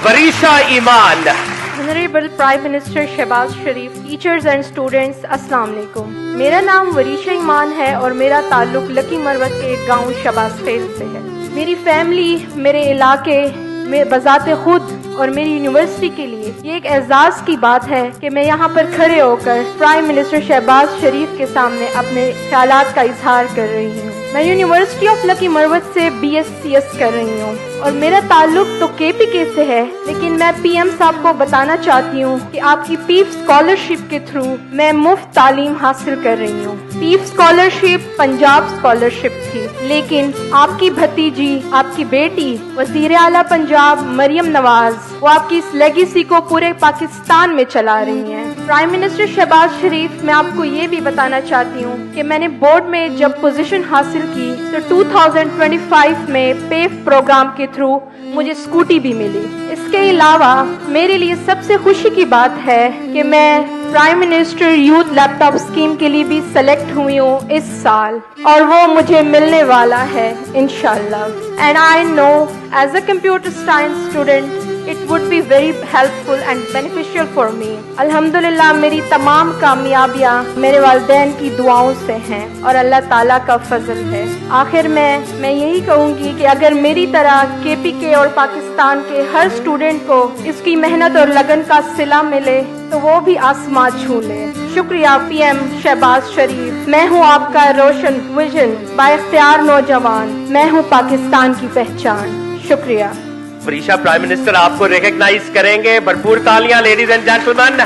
Varisha Iman. Honorable Prime Minister Shahbaz Sharif, teachers and students, अस्सलाम वालेकुम। मेरा नाम वरीशा ईमान है और मेरा ताल्लुक लकी मरवत के एक गांव शहबाज खेल से है। मेरी फैमिली, मेरे इलाके में बजाते खुद और मेरी यूनिवर्सिटी के लिए ये एक एजाज की बात है कि मैं यहाँ पर खड़े होकर प्राइम मिनिस्टर शहबाज शरीफ के सामने अपने ख्यालात का इजहार कर रही हूँ। मैं यूनिवर्सिटी ऑफ लकी मरवत से BScs कर रही हूँ और मेरा ताल्लुक तो KPK से है, लेकिन मैं PM साहब को बताना चाहती हूँ कि आपकी PIF स्कॉलरशिप के थ्रू मैं मुफ्त तालीम हासिल कर रही हूँ। PIF स्कॉलरशिप पंजाब स्कॉलरशिप थी, लेकिन आपकी भतीजी, आपकी बेटी वज़ीर आला पंजाब मरियम नवाज, वो आपकी इस लेगेसी को पूरे पाकिस्तान में चला रही हैं। प्राइम मिनिस्टर शहबाज शरीफ, मैं आपको ये भी बताना चाहती हूँ कि मैंने बोर्ड में जब पोजीशन हासिल की तो 2025 में पेफ प्रोग्राम के थ्रू मुझे स्कूटी भी मिली। इसके अलावा मेरे लिए सबसे खुशी की बात है कि मैं prime minister youth laptop scheme के लिए भी सेलेक्ट हुई हूँ इस साल, और वो मुझे मिलने वाला है इंशाल्लाह। And I know as a computer science student it would be very helpful and beneficial for me. अल्हम्दुलिल्लाह मेरी तमाम कामयाबियाँ मेरे वालिदैन की दुआओं से हैं और अल्लाह ताला का फजल है। आखिर में मैं यही कहूँगी कि अगर मेरी तरह KPK और पाकिस्तान के हर स्टूडेंट को इसकी मेहनत और लगन का सिला मिले तो वो भी आसमां छू ले। शुक्रिया PM शहबाज शरीफ। मैं हूँ आपका रोशन विजन बाइख्तियार नौजवान, मैं हूँ पाकिस्तान की पहचान। शुक्रिया। वरीशा प्राइम मिनिस्टर आपको रिकॉग्नाइज करेंगे। भरपूर तालियां लेडीज एंड जेंटलमैन।